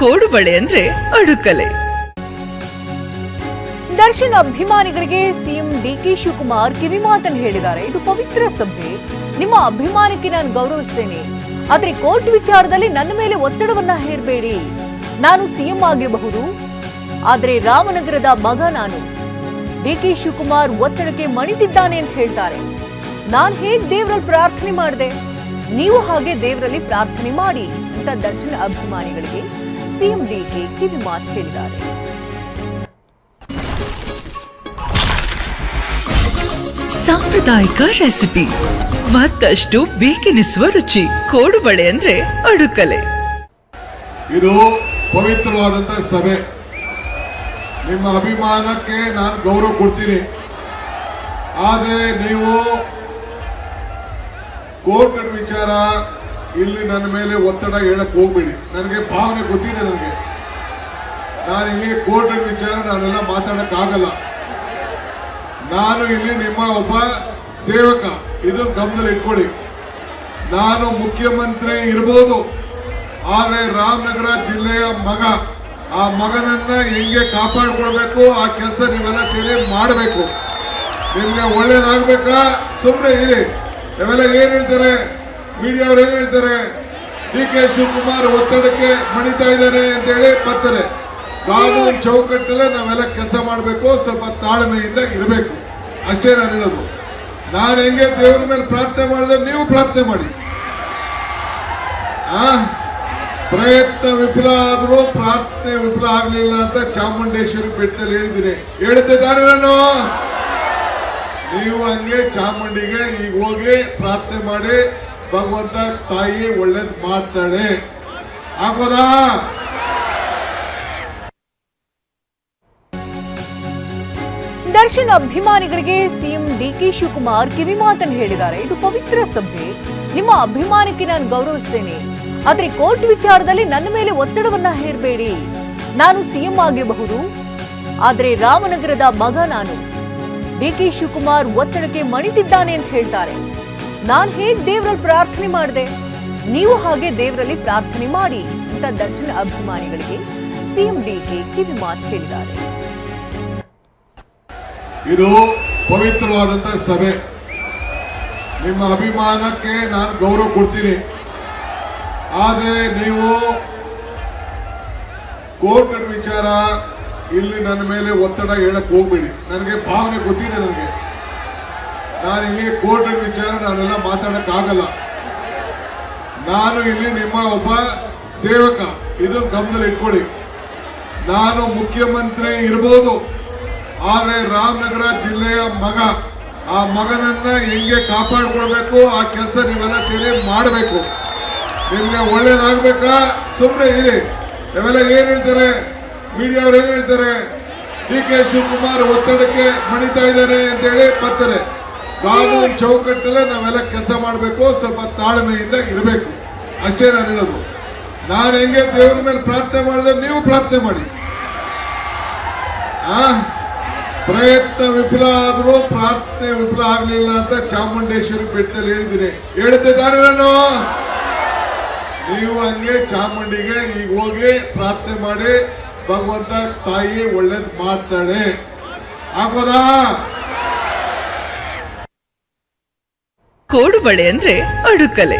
ಕೋಡುಬಳೆ ಅಂದ್ರೆ ಅಡುಕಲೆ. ದರ್ಶನ್ ಅಭಿಮಾನಿಗಳಿಗೆ CM DK Shivakumar ಕಿವಿಮಾತನ್ನು ಹೇಳಿದ್ದಾರೆ. ಇದು ಪವಿತ್ರ ಸಭೆ, ನಿಮ್ಮ ಅಭಿಮಾನಕ್ಕೆ ನಾನು ಗೌರವಿಸ್ತೇನೆ, ಆದ್ರೆ ಕೋರ್ಟ್ ವಿಚಾರದಲ್ಲಿ ನನ್ನ ಮೇಲೆ ಒತ್ತಡವನ್ನ ಹೇರಬೇಡಿ. ನಾನು ಸಿಎಂ ಆಗಿರಬಹುದು, ಆದ್ರೆ ರಾಮನಗರದ ಮಗ ನಾನು. ಡಿಕೆ ಶಿವಕುಮಾರ್ ಒತ್ತಡಕ್ಕೆ ಮಣಿತಿದ್ದಾನೆ ಅಂತ ಹೇಳ್ತಾರೆ. ನಾನು ಹೇಗ್ ದೇವರಲ್ಲಿ ಪ್ರಾರ್ಥನೆ ಮಾಡಿದೆ, ನೀವು ಹಾಗೆ ದೇವರಲ್ಲಿ ಪ್ರಾರ್ಥನೆ ಮಾಡಿ ಅಂತ ದರ್ಶನ್ ಅಭಿಮಾನಿಗಳಿಗೆ ಸಿಎಂ ಡಿಕೆ ಕಿವಿಮಾತು ಹೇಳಿದ್ದಾರೆ. ಸಾಂಪ್ರದಾಯಿಕ ರೆಸಿಪಿ, ಮತ್ತಷ್ಟು ಬೇಕೆನಿಸುವ ರುಚಿ. ಕೋಡುಬಳೆ ಅಂದ್ರೆ ಅಡುಕಲೆ. ಇದು ಪವಿತ್ರವಾದಂತಹ ಸಭೆ, ನಿಮ್ಮ ಅಭಿಮಾನಕ್ಕೆ ನಾನು ಗೌರವ ಕೊಡ್ತೀನಿ. ಆದರೆ ನೀವು ಕೋರ್ಟ್ ವಿಚಾರ ಇಲ್ಲಿ ನನ್ನ ಮೇಲೆ ಒತ್ತಡ ಹೇಳಕ್ ಹೋಗ್ಬೇಡಿ. ನನಗೆ ಭಾವನೆ ಗೊತ್ತಿದೆ. ನಾನು ಇಲ್ಲಿ ಕೋರ್ಟ್ ವಿಚಾರ ನಾನೆಲ್ಲ ಮಾತಾಡಕ್ಕಾಗಲ್ಲ. ನಾನು ಇಲ್ಲಿ ನಿಮ್ಮ ಒಬ್ಬ ಸೇವಕ, ಇದನ್ನು ಗಮನದಲ್ಲಿ ಇಟ್ಕೊಳ್ಳಿ. ನಾನು ಮುಖ್ಯಮಂತ್ರಿ ಇರ್ಬೋದು, ಆದರೆ ರಾಮನಗರ ಜಿಲ್ಲೆಯ ಮಗ. ಆ ಮಗನನ್ನ ಹೆಂಗೆ ಕಾಪಾಡ್ಕೊಳ್ಬೇಕು ಆ ಕೆಲಸ ನೀವೆಲ್ಲ ಸೇರಿ ಮಾಡಬೇಕು. ನಿಮ್ಗೆ ಒಳ್ಳೇದಾಗ್ಬೇಕಾ? ಸುಮ್ಮನೆ ಇರಿ. ಇವೆಲ್ಲ ಏನ್ ಹೇಳ್ತಾರೆ ಮೀಡಿಯಾ ಅವ್ರು, ಏನ್ ಹೇಳ್ತಾರೆ, ಡಿಕೆ ಶಿವಕುಮಾರ್ ಒತ್ತಡಕ್ಕೆ ಮಣಿತಾ ಇದ್ದಾರೆ ಅಂತ ಹೇಳಿ ಬರ್ತಾರೆ. ಕಾನೂನು ಚೌಕಟ್ಟಲ್ಲೇ ನಾವೆಲ್ಲ ಕೆಲಸ ಮಾಡಬೇಕು, ಸ್ವಲ್ಪ ತಾಳ್ಮೆಯಿಂದ ಇರಬೇಕು, ಅಷ್ಟೇ ನಾನು ಹೇಳೋದು. ನಾನು ಹೆಂಗೆ ದೇವರ ಮೇಲೆ ಪ್ರಾರ್ಥನೆ ಮಾಡಿದ್ರೆ ನೀವು ಪ್ರಾರ್ಥನೆ ಮಾಡಿ. ಪ್ರಯತ್ನ ವಿಫಲ ಆದ್ರೂ ಪ್ರಾರ್ಥನೆ ವಿಫಲ ಆಗ್ಲಿಲ್ಲ ಅಂತ ಚಾಮುಂಡೇಶ್ವರಿ ಬೆಟ್ಟದಲ್ಲಿ ಹೇಳಿದ್ದೀನಿ. ಹೇಳ್ತಿದ್ದಾರೆ ನಾನು. ನೀವು ಹಂಗೆ ಚಾಮುಂಡಿಗೆ ಈಗ ಹೋಗಿ ಪ್ರಾರ್ಥನೆ ಮಾಡಿ, ಭಗವಂತ ತಾಯಿ ಒಳ್ಳೇದ್ ಮಾಡ್ತಾಳೆ. ಆಗೋದಾ? ದರ್ಶನ್ ಅಭಿಮಾನಿಗಳಿಗೆ ಸಿಎಂ ಡಿಕೆ ಶಿವಕುಮಾರ್ ಕಿವಿಮಾತನ್ನು ಹೇಳಿದ್ದಾರೆ. ಇದು ಪವಿತ್ರ ಸಭೆ, ನಿಮ್ಮ ಅಭಿಮಾನಕ್ಕೆ ನಾನು ಗೌರವಿಸ್ತೇನೆ, ಆದ್ರೆ ಕೋರ್ಟ್ ವಿಚಾರದಲ್ಲಿ ನನ್ನ ಮೇಲೆ ಒತ್ತಡವನ್ನ ಹೇರಬೇಡಿ. ನಾನು ಸಿಎಂ ಆಗಿರಬಹುದು, ಆದ್ರೆ ರಾಮನಗರದ ಮಗ ನಾನು. ಡಿಕೆ ಶಿವಕುಮಾರ್ ಒತ್ತಡಕ್ಕೆ ಮಣಿತಿದ್ದಾನೆ ಅಂತ ಹೇಳ್ತಾರೆ. ನಾನು ಹೇಗ್ ದೇವರಲ್ಲಿ ಪ್ರಾರ್ಥನೆ ಮಾಡಿದೆ, ನೀವು ಹಾಗೆ ದೇವರಲ್ಲಿ ಪ್ರಾರ್ಥನೆ ಮಾಡಿ ಅಂತ ದರ್ಶನ್ ಅಭಿಮಾನಿಗಳಿಗೆ ಸಿಎಂ ಡಿಕೆ ಕಿವಿಮಾತು ಹೇಳಿದ್ದಾರೆ. ಇದು ಪವಿತ್ರವಾದಂತಹ ಸಭೆ, ನಿಮ್ಮ ಅಭಿಮಾನಕ್ಕೆ ನಾನು ಗೌರವ ಕೊಡ್ತೀನಿ. ಆದರೆ ನೀವು ಕೋರ್ಟ್ ವಿಚಾರ ಇಲ್ಲಿ ನನ್ನ ಮೇಲೆ ಒತ್ತಡ ಹೇಳಕ್ ಹೋಗ್ಬೇಡಿ. ನನಗೆ ಭಾವನೆ ಗೊತ್ತಿದೆ. ನಾನು ಇಲ್ಲಿ ಕೋರ್ಟ್ ವಿಚಾರ ನಾನೆಲ್ಲ ಮಾತಾಡಕ್ಕಾಗಲ್ಲ. ನಾನು ಇಲ್ಲಿ ನಿಮ್ಮ ಒಬ್ಬ ಸೇವಕ, ಇದನ್ನು ಗಮನದಲ್ಲಿ ಇಟ್ಕೊಳ್ಳಿ. ನಾನು ಮುಖ್ಯಮಂತ್ರಿ ಇರ್ಬೋದು, ಆದರೆ ರಾಮನಗರ ಜಿಲ್ಲೆಯ ಮಗ. ಆ ಮಗನನ್ನ ಹೆಂಗೆ ಕಾಪಾಡ್ಕೊಳ್ಬೇಕು ಆ ಕೆಲಸ ನೀವೆಲ್ಲ ಸೇರಿ ಮಾಡಬೇಕು. ನಿಮ್ಗೆ ಒಳ್ಳೇದಾಗ್ಬೇಕಾ? ಸುಮ್ಮನೆ ಇರಿ. ಇವೆಲ್ಲ ಏನ್ ಹೇಳ್ತಾರೆ ಮೀಡಿಯಾ ಅವ್ರು, ಏನ್ ಹೇಳ್ತಾರೆ, ಡಿಕೆ ಶಿವಕುಮಾರ್ ಒತ್ತಡಕ್ಕೆ ಮಣಿತಾ ಇದ್ದಾರೆ ಅಂತ ಹೇಳಿ ಬರ್ತಾರೆ. ಕಾನೂನು ಚೌಕಟ್ಟಲ್ಲೇ ನಾವೆಲ್ಲ ಕೆಲಸ ಮಾಡಬೇಕು, ಸ್ವಲ್ಪ ತಾಳ್ಮೆಯಿಂದ ಇರಬೇಕು, ಅಷ್ಟೇ ನಾನು ಹೇಳೋದು. ನಾನು ಹೆಂಗೆ ದೇವರ ಮೇಲೆ ಪ್ರಾರ್ಥನೆ ಮಾಡಿದ್ರೆ ನೀವು ಪ್ರಾರ್ಥನೆ ಮಾಡಿ. ಪ್ರಯತ್ನ ವಿಫಲ ಆದ್ರೂ ಪ್ರಾರ್ಥನೆ ವಿಫಲ ಆಗ್ಲಿಲ್ಲ ಅಂತ ಚಾಮುಂಡೇಶ್ವರಿ ಬೆಟ್ಟದಲ್ಲಿ ಹೇಳಿದ್ದೀನಿ. ಹೇಳ್ತಿದ್ದಾರೆ ನಾನು. ನೀವು ಹಂಗೆ ಚಾಮುಂಡಿಗೆ ಈಗ ಹೋಗಿ ಪ್ರಾರ್ಥನೆ ಮಾಡಿ, ಭಗವಂತ ತಾಯಿ ಒಳ್ಳೇದ್ ಮಾಡ್ತಾಳೆ. ಆಗೋದಾ? ಕೋಡುಬಳೆ ಅಂದ್ರೆ ಅಡುಕಲೆ.